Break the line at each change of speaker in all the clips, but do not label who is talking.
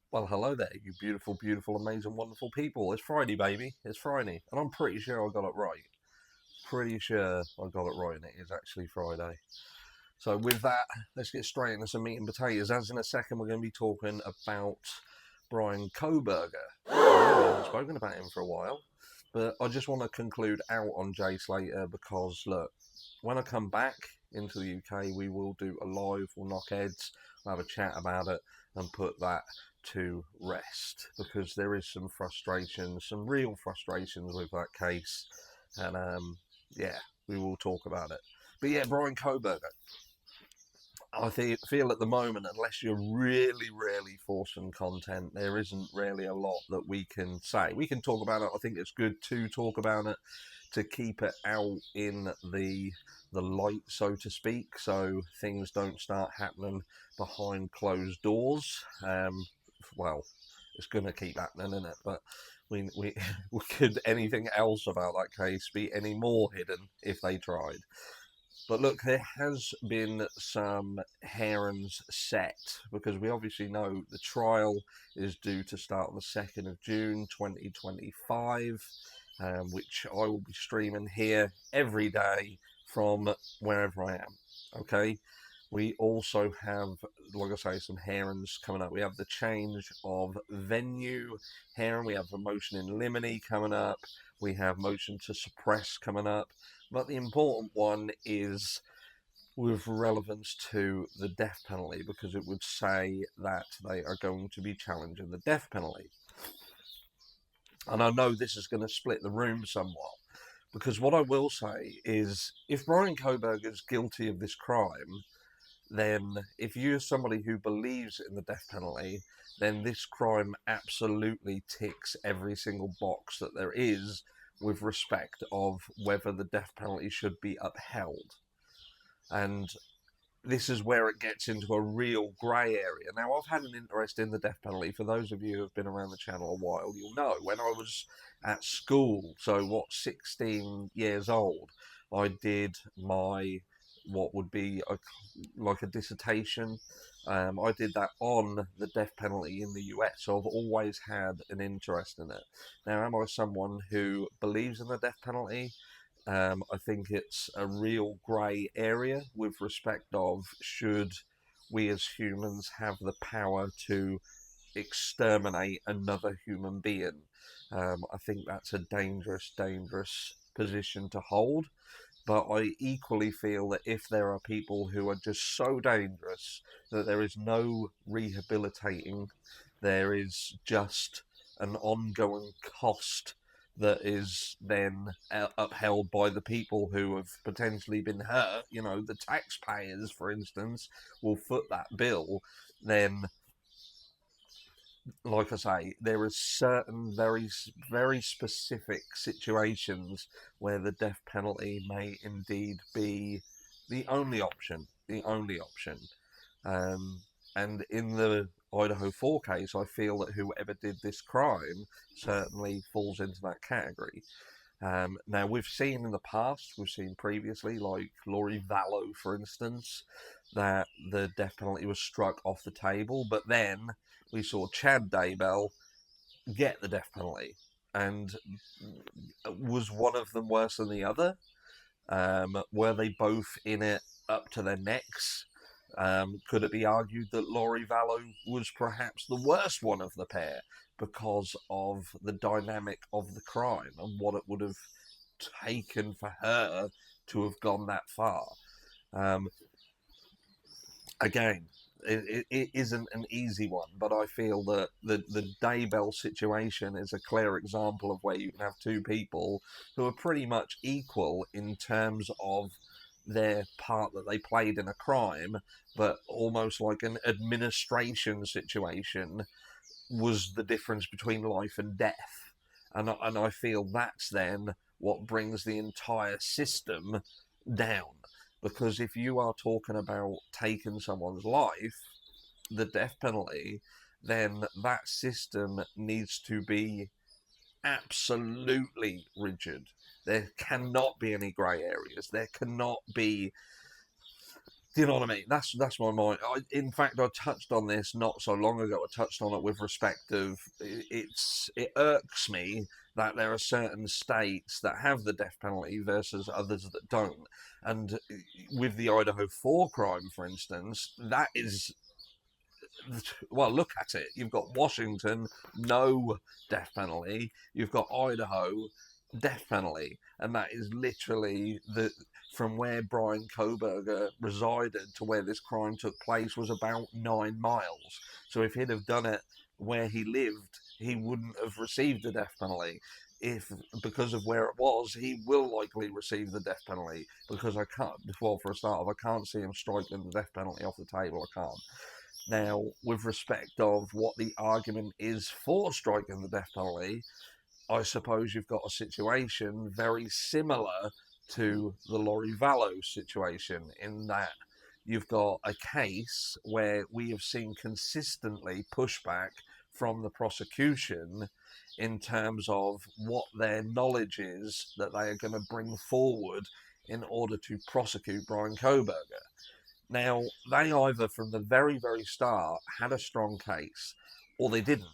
Well, hello there, you beautiful, beautiful, amazing, wonderful people. It's Friday, baby. It's Friday. And I'm pretty sure I got it right. Pretty sure I got it right, and it is actually Friday. So, with that, let's get straight into some meat and potatoes. As in a second, we're going to be talking about Bryan Kohberger. I haven't spoken about him for a while, but I just want to conclude out on Jay Slater because, look, when I come back into the UK, we will do a live, we'll knock heads, we'll have a chat about it, and put that to rest because there is some frustration, some real frustrations with that case, and yeah, we will talk about it. But yeah, Bryan Kohberger. Feel at the moment, unless you're really, really forcing content, there isn't really a lot that we can say. We can talk about it. I think it's good to talk about it to keep it out in the light, so to speak, so things don't start happening behind closed doors. Well, it's going to keep happening, isn't it? But we could anything else about that case be any more hidden if they tried? But look, there has been some herons set because we obviously know the trial is due to start on the 2nd of June 2025, which I will be streaming here every day from wherever I am. Okay. We also have, like I say, some herons coming up. We have the change of venue heron. We have a motion in limine coming up. We have motion to suppress coming up. But the important one is with relevance to the death penalty because it would say that they are going to be challenging the death penalty. And I know this is going to split the room somewhat because what I will say is if Bryan Kohberger is guilty of this crime, then if you're somebody who believes in the death penalty, then this crime absolutely ticks every single box that there is with respect of whether the death penalty should be upheld. And this is where it gets into a real grey area. Now, I've had an interest in the death penalty. For those of you who have been around the channel a while, you'll know when I was at school, so what, 16 years old, I did my what would be like a dissertation. I did that on the death penalty in the US, so I've always had an interest in it. Now, am I someone who believes in the death penalty? I think it's a real grey area with respect of should we as humans have the power to exterminate another human being. I think that's a dangerous, dangerous position to hold. But I equally feel that if there are people who are just so dangerous that there is no rehabilitating, there is just an ongoing cost that is then upheld by the people who have potentially been hurt, the taxpayers, for instance, will foot that bill, then like I say, there are certain very, very specific situations where the death penalty may indeed be the only option. The only option. Um, and in the Idaho 4 case, I feel that whoever did this crime certainly falls into that category. Now, we've seen in the past, we've seen previously, like Lori Vallow, for instance, that the death penalty was struck off the table, but then we saw Chad Daybell get the death penalty. And was one of them worse than the other? Were they both in it up to their necks? Could it be argued that Lori Vallow was perhaps the worst one of the pair because of the dynamic of the crime and what it would have taken for her to have gone that far? Um, Again, it isn't an easy one, but I feel that the Daybell situation is a clear example of where you can have two people who are pretty much equal in terms of their part that they played in a crime, but almost like an administration situation was the difference between life and death. And I feel that's then what brings the entire system down. Because if you are talking about taking someone's life, the death penalty, then that system needs to be absolutely rigid. There cannot be any grey areas. There cannot be Do you know what I mean? That's my mind. In fact, I touched on this not so long ago. I touched on it with respect of it irks me that there are certain states that have the death penalty versus others that don't. And with the Idaho 4 crime, for instance, that is, well, look at it. You've got Washington, no death penalty. You've got Idaho, death penalty, and that is literally from where Bryan Kohberger resided to where this crime took place was about 9 miles. So if he'd have done it where he lived, he wouldn't have received the death penalty. If because of where it was, he will likely receive the death penalty, because I can't. Well, for a start, I can't see him striking the death penalty off the table. I can't. Now, with respect of what the argument is for striking the death penalty, I suppose you've got a situation very similar to the Lori Vallow situation, in that you've got a case where we have seen consistently pushback from the prosecution in terms of what their knowledge is that they are going to bring forward in order to prosecute Bryan Kohberger. Now, they either from the very, very start had a strong case or they didn't.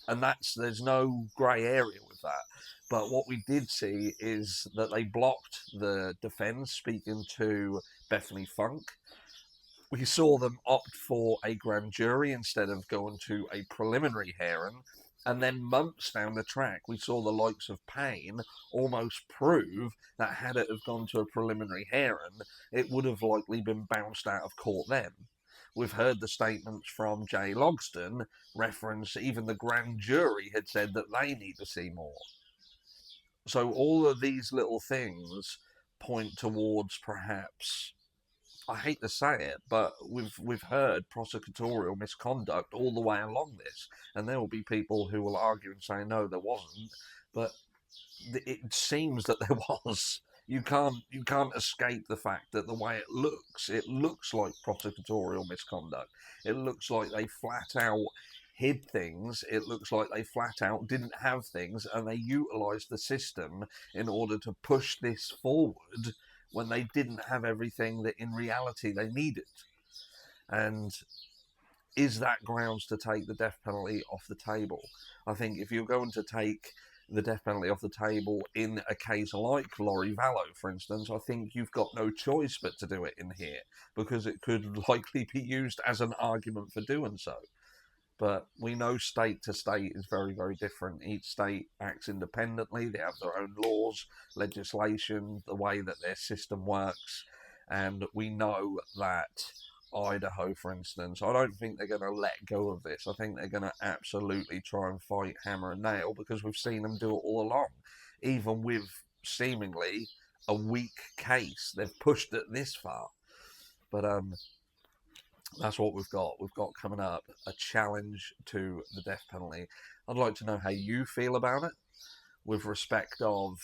And there's no grey area with that. But what we did see is that they blocked the defence speaking to Bethany Funk. We saw them opt for a grand jury instead of going to a preliminary hearing. And then months down the track, we saw the likes of Payne almost prove that had it have gone to a preliminary hearing, it would have likely been bounced out of court then. We've heard the statements from Jay Logston reference even the grand jury had said that they need to see more. So all of these little things point towards perhaps, I hate to say it, but we've heard prosecutorial misconduct all the way along this, and there will be people who will argue and say no, there wasn't, but it seems that there was. You can't escape the fact that the way it looks like prosecutorial misconduct. It looks like they flat out hid things. It looks like they flat out didn't have things, and they utilised the system in order to push this forward when they didn't have everything that in reality they needed. And is that grounds to take the death penalty off the table? I think if you're going to take the death penalty off the table in a case like Lori Vallow, for instance, I think you've got no choice but to do it in here, because it could likely be used as an argument for doing so. But we know state to state is very, very different. Each state acts independently. They have their own laws, legislation, the way that their system works. And we know that Idaho, for instance, I don't think they're going to let go of this. I think they're going to absolutely try and fight hammer and nail, because we've seen them do it all along. Even with seemingly a weak case, they've pushed it this far. But that's what we've got. We've got coming up a challenge to the death penalty. I'd like to know how you feel about it, with respect of,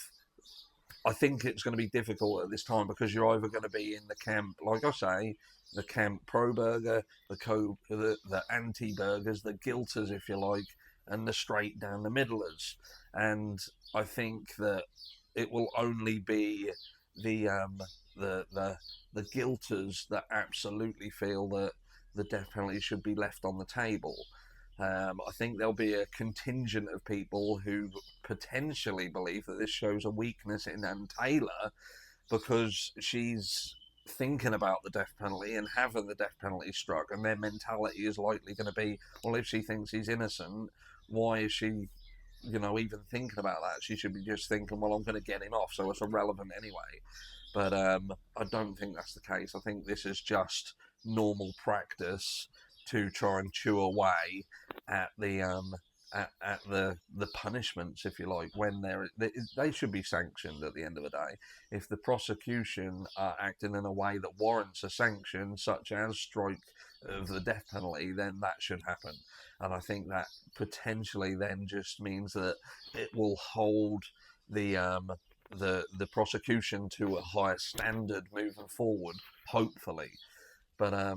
I think it's going to be difficult at this time, because you're either going to be in the camp, like I say, the camp pro-burger, the anti-burgers, the guilters, if you like, and the straight down the middlers. And I think that it will only be the guilters that absolutely feel that the death penalty should be left on the table. I think there'll be a contingent of people who potentially believe that this shows a weakness in Ann Taylor, because she's thinking about the death penalty and having the death penalty struck, and their mentality is likely going to be, well, if she thinks he's innocent, why is she, even thinking about that? She should be just thinking, well, I'm going to get him off, so it's irrelevant anyway. But I don't think that's the case. I think this is just normal practice to try and chew away at the punishments, if you like, when they should be sanctioned at the end of the day. If the prosecution are acting in a way that warrants a sanction, such as strike of the death penalty, then that should happen. And I think that potentially then just means that it will hold the prosecution to a higher standard moving forward, hopefully. But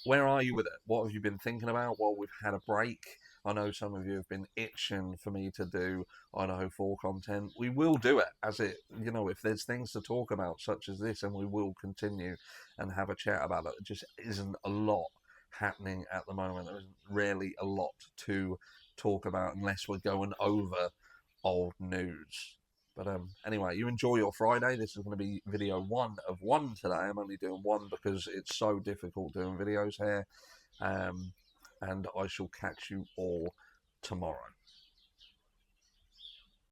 where are you with it? What have you been thinking about while we've had a break? I know some of you have been itching for me to do Idaho 4 content. We will do it as it, if there's things to talk about such as this, and we will continue and have a chat about it. It just isn't a lot happening at the moment. There isn't really a lot to talk about unless we're going over old news. But anyway, you enjoy your Friday. This is going to be video 1 of 1 today. I'm only doing 1 because it's so difficult doing videos here. And I shall catch you all tomorrow.